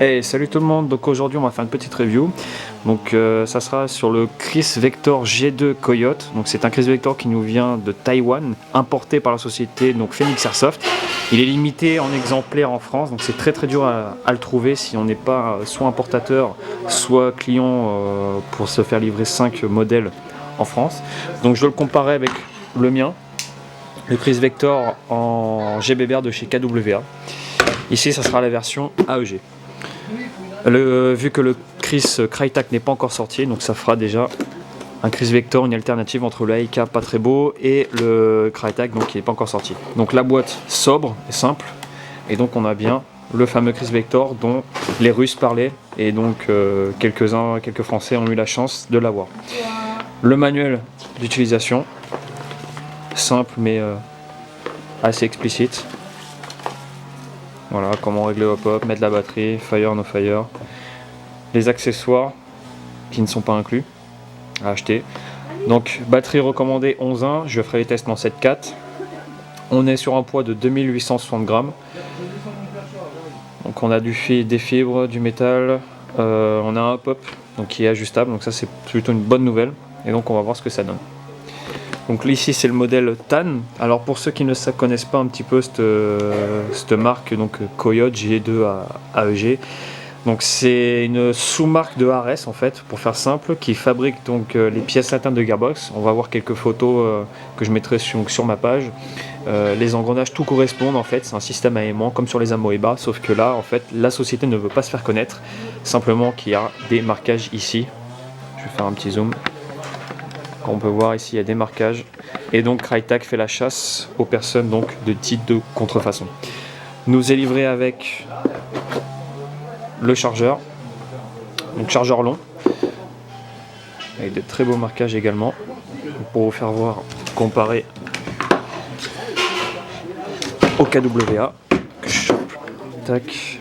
Hey, salut tout le monde, donc aujourd'hui on va faire une petite review. Donc ça sera sur le Kriss Vector G2 Coyote. Donc c'est un Kriss Vector qui nous vient de Taïwan, importé par la société donc Phoenix Airsoft. Il est limité en exemplaires en France, donc c'est très dur à le trouver si on n'est pas soit importateur, soit client pour se faire livrer 5 modèles en France. Donc je le comparais avec le mien, le Kriss Vector en GBBR de chez KWA. Ici ça sera la version AEG. Vu que le Kriss Crytac n'est pas encore sorti, donc ça fera déjà un Kriss Vector, une alternative entre le AIK pas très beau et le Crytac donc qui n'est pas encore sorti. Donc la boîte sobre et simple, et donc on a bien le fameux Kriss Vector dont les Russes parlaient, et donc quelques Français ont eu la chance de l'avoir. Le manuel d'utilisation, simple mais assez explicite. Voilà, comment régler hop-hop, mettre la batterie, fire, no fire. Les accessoires qui ne sont pas inclus à acheter. Donc batterie recommandée 11.1, je ferai les tests dans 7.4. On est sur un poids de 2860 grammes. Donc on a des fibres, du métal, on a un hop-hop donc qui est ajustable, donc ça c'est plutôt une bonne nouvelle. Et donc on va voir ce que ça donne. Donc ici c'est le modèle TAN. Alors pour ceux qui ne connaissent pas un petit peu cette marque, donc Coyote G2 AEG, donc c'est une sous-marque de Ares en fait, pour faire simple, qui fabrique donc les pièces internes de gearbox. On va voir quelques photos que je mettrai sur ma page. Les engrenages tout correspondent en fait, c'est un système à aimant comme sur les Amoeba, sauf que là en fait la société ne veut pas se faire connaître, simplement qu'il y a des marquages ici. Je vais faire un petit zoom. On peut voir ici il y a des marquages, et donc Crytac fait la chasse aux personnes donc de titre de contrefaçon. Nous est livré avec le chargeur, donc chargeur long, avec de très beaux marquages également, pour vous faire voir, comparer au KWA. Tac.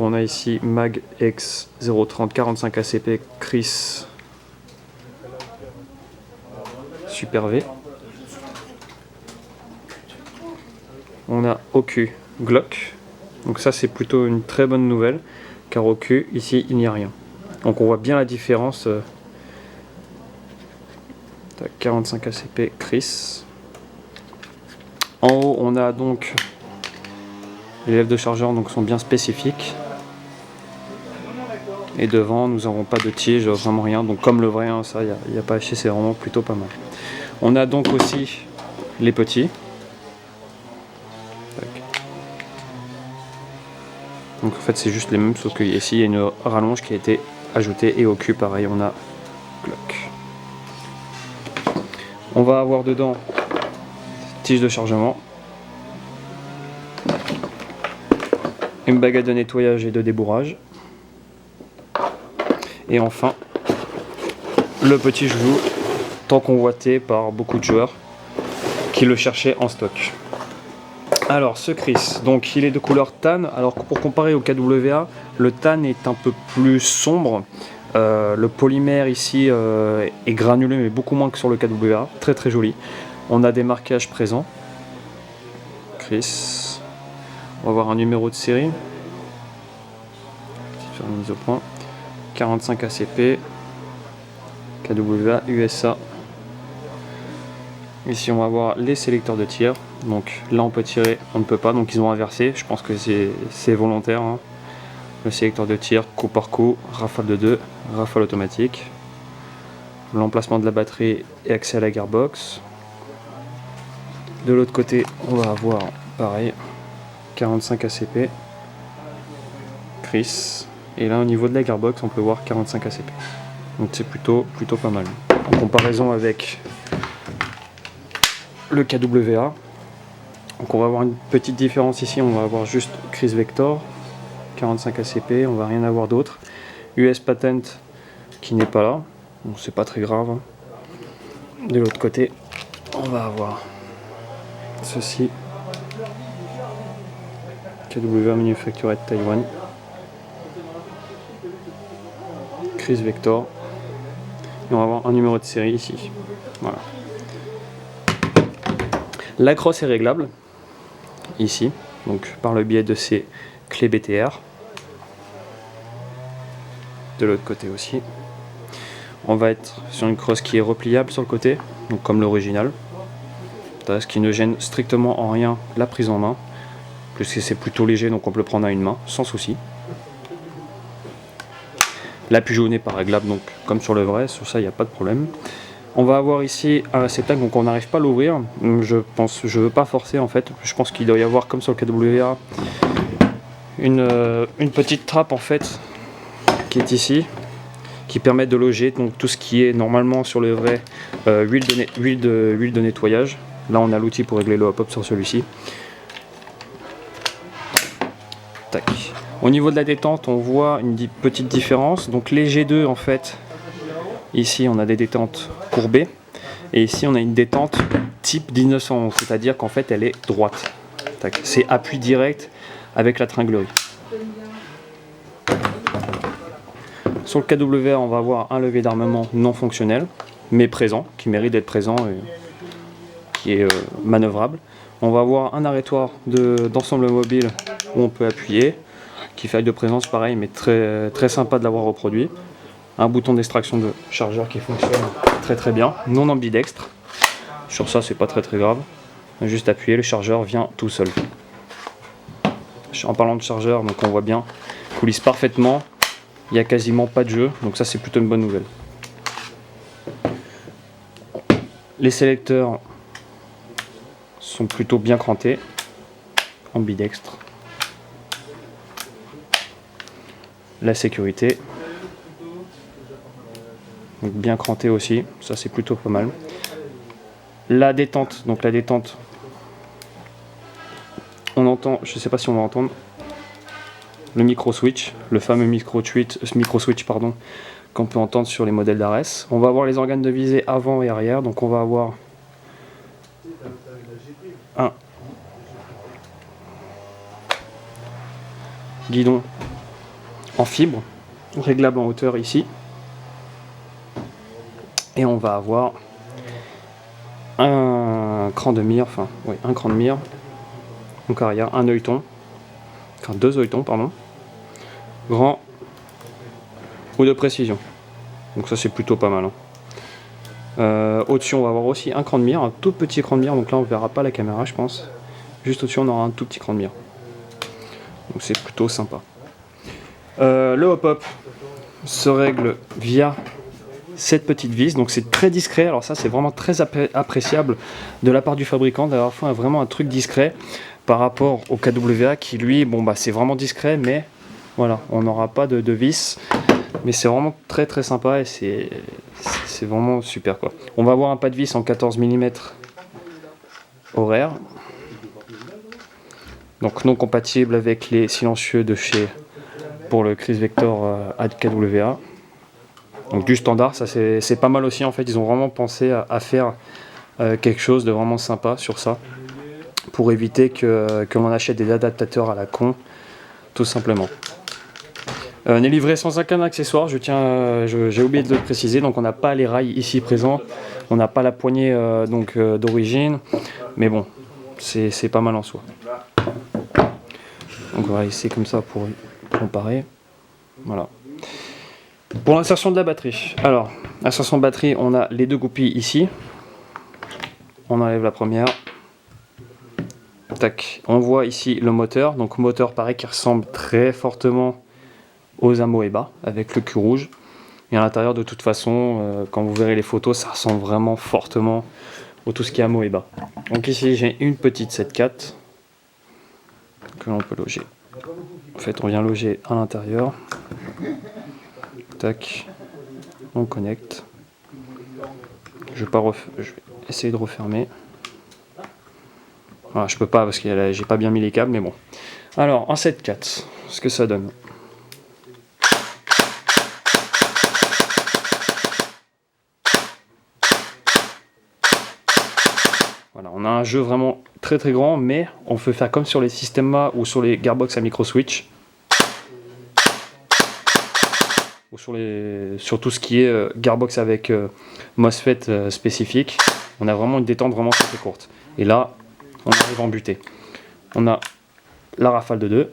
On a ici Mag X 030 45 ACP Kriss Super V. On a OQ Glock. Donc ça c'est plutôt une très bonne nouvelle, car OQ ici il n'y a rien. Donc on voit bien la différence. 45 ACP Kriss. En haut on a donc les lèvres de chargeur donc sont bien spécifiques. Et devant nous n'avons pas de tige, vraiment rien, donc comme le vrai, hein, ça il n'y a pas à chier, c'est vraiment plutôt pas mal. On a donc aussi les petits. Donc en fait c'est juste les mêmes, sauf qu'ici il y a une rallonge qui a été ajoutée, et au cul pareil on a Glock. On va avoir dedans tige de chargement, une baguette de nettoyage et de débourrage, et enfin le petit joujou tant convoité par beaucoup de joueurs qui le cherchaient en stock. Alors ce Kriss, donc il est de couleur tan. Alors pour comparer au KWA, le tan est un peu plus sombre. Le polymère ici est granulé, mais beaucoup moins que sur le KWA. Très joli. On a des marquages présents. Kriss. On va voir un numéro de série. Petite mise au point. 45 ACP. KWA USA. Ici on va voir les sélecteurs de tir. Donc là on peut tirer, on ne peut pas, donc ils ont inversé. Je pense que c'est volontaire, hein. Le sélecteur de tir, coup par coup, rafale de 2, rafale automatique. L'emplacement de la batterie et accès à la gearbox. De l'autre côté on va avoir pareil, 45 ACP, Kriss. Et là au niveau de la gearbox on peut voir 45 ACP. Donc c'est plutôt pas mal. En comparaison avec le KWA. Donc on va avoir une petite différence ici, on va avoir juste Kriss Vector 45 ACP, on va rien avoir d'autre. US Patent qui n'est pas là, donc c'est pas très grave, hein. De l'autre côté on va avoir ceci, KWA manufacturé de Taïwan, Kriss Vector, et on va avoir un numéro de série ici. Voilà. La crosse est réglable ici, donc par le biais de ces clés BTR. De l'autre côté aussi. On va être sur une crosse qui est repliable sur le côté, donc comme l'original. Ce qui ne gêne strictement en rien la prise en main, puisque c'est plutôt léger, donc on peut le prendre à une main sans souci. La pigeonnée par réglable, donc comme sur le vrai, sur ça il n'y a pas de problème. On va avoir ici un réceptacle, donc on n'arrive pas à l'ouvrir. Je veux pas forcer en fait. Je pense qu'il doit y avoir, comme sur le KWA, une petite trappe en fait qui est ici, qui permet de loger donc tout ce qui est normalement sur le vrai huile de nettoyage. Là on a l'outil pour régler le hop-up sur celui-ci. Tac. Au niveau de la détente, on voit une petite différence. Donc les G2 en fait, ici on a des détentes courbées et ici on a une détente type 1911, c'est-à-dire qu'en fait elle est droite. C'est appui direct avec la tringlerie. Sur le KWA, on va avoir un levier d'armement non fonctionnel, mais présent, qui mérite d'être présent et qui est manœuvrable. On va avoir un arrêtoir d'ensemble mobile où on peut appuyer, qui fait acte de présence pareil, mais très sympa de l'avoir reproduit. Un bouton d'extraction de chargeur qui fonctionne très bien, non ambidextre. Sur ça, c'est pas très grave. Juste appuyer, le chargeur vient tout seul. En parlant de chargeur, donc on voit bien, coulisse parfaitement. Il n'y a quasiment pas de jeu, donc ça c'est plutôt une bonne nouvelle. Les sélecteurs sont plutôt bien crantés, ambidextre. La sécurité, donc bien cranté aussi, ça c'est plutôt pas mal. La détente, on entend, je sais pas si on va entendre, le micro switch, le fameux micro switch pardon, qu'on peut entendre sur les modèles d'Ares. On va avoir les organes de visée avant et arrière, donc on va avoir un guidon en fibre, réglable en hauteur ici, et on va avoir un cran de mire, donc arrière, un œilleton, enfin deux œilletons pardon, grand ou de précision, donc ça c'est plutôt pas mal. Au-dessus on va avoir aussi un cran de mire, un tout petit cran de mire, donc là on verra pas la caméra je pense, juste au-dessus on aura un tout petit cran de mire, donc c'est plutôt sympa. Le hop-up se règle via cette petite vis, donc c'est très discret. Alors ça c'est vraiment très appréciable de la part du fabricant d'avoir fait vraiment un truc discret par rapport au KWA qui lui, bon bah c'est vraiment discret, mais voilà, on n'aura pas de vis, mais c'est vraiment très sympa et c'est vraiment super quoi. On va avoir un pas de vis en 14 mm horaire, donc non compatible avec les silencieux de chez pour le Chris Vector KWA. Donc du standard, ça c'est pas mal aussi en fait, ils ont vraiment pensé à faire quelque chose de vraiment sympa sur ça, pour éviter que l'on achète des adaptateurs à la con, tout simplement. On est livré sans aucun accessoire, j'ai oublié de le préciser, donc on n'a pas les rails ici présents, on n'a pas la poignée d'origine, mais bon, c'est pas mal en soi. Donc on va essayer comme ça pour comparer, voilà. Pour l'insertion de la batterie, alors, l'insertion de batterie, on a les deux goupilles ici. On enlève la première. Tac. On voit ici le moteur. Donc moteur pareil qui ressemble très fortement aux Amoeba avec le cul rouge. Et à l'intérieur de toute façon, quand vous verrez les photos, ça ressemble vraiment fortement au tout ce qui est Amoeba. Donc ici j'ai une petite 7.4 que l'on peut loger. En fait on vient loger à l'intérieur. Tac, on connecte. Je vais essayer de refermer. Voilà, je peux pas parce que j'ai pas bien mis les câbles, mais bon. Alors en 7.4, ce que ça donne. Voilà, on a un jeu vraiment très grand, mais on peut faire comme sur les Systema ou sur les Gearbox à micro switch. Ou sur tout ce qui est Gearbox avec MOSFET spécifique, on a vraiment une détente vraiment très courte. Et là, on arrive en butée. On a la rafale de 2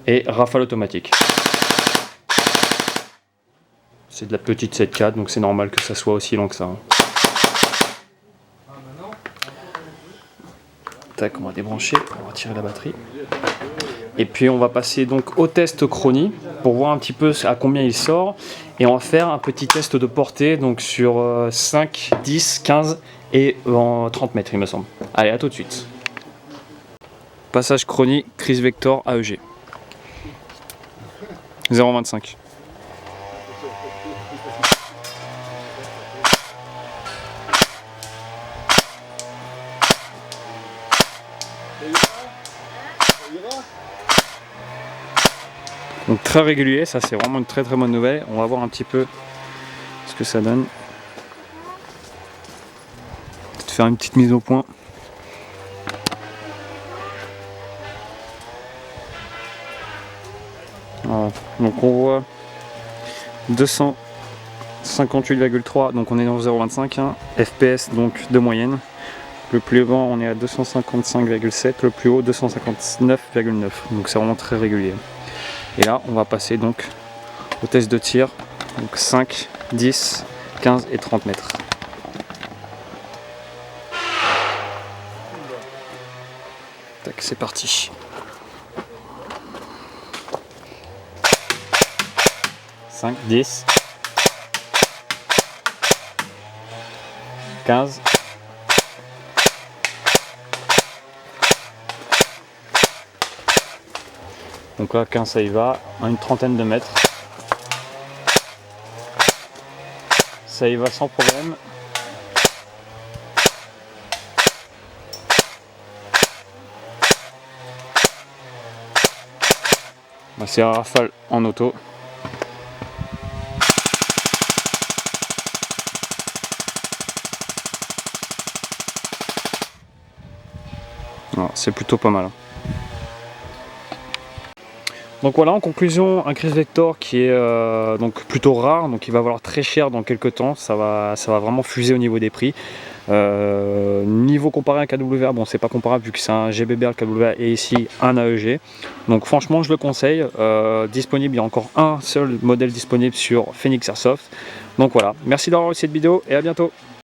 et rafale automatique. C'est de la petite 7/4, donc c'est normal que ça soit aussi long que ça. Tac, on va débrancher, on va retirer la batterie. Et puis on va passer donc au test chronie pour voir un petit peu à combien il sort. Et on va faire un petit test de portée donc sur 5, 10, 15 et en 30 mètres il me semble. Allez, à tout de suite. Passage chronie Chris Vector AEG. 0,25. Donc très régulier, ça c'est vraiment une très bonne nouvelle. On va voir un petit peu ce que ça donne. Peut-être faire une petite mise au point. Voilà. Donc on voit 258,3, donc on est dans 0,25 hein. FPS donc de moyenne. Le plus bas on est à 255,7, le plus haut 259,9, donc c'est vraiment très régulier. Et là on va passer donc au test de tir, donc 5, 10, 15 et 30 mètres. Tac, c'est parti. 5, 10, 15, donc là 15 ça y va, à une trentaine de mètres. Ça y va sans problème. C'est un rafale en auto. C'est plutôt pas mal. Donc voilà, en conclusion, un Chris Vector qui est donc plutôt rare, donc il va valoir très cher dans quelques temps, ça va vraiment fuser au niveau des prix. Niveau comparé à un KWR, bon c'est pas comparable vu que c'est un GBBR KWR et ici un AEG. Donc franchement je le conseille, disponible, il y a encore un seul modèle disponible sur Phoenix Airsoft. Donc voilà, merci d'avoir vu cette vidéo et à bientôt.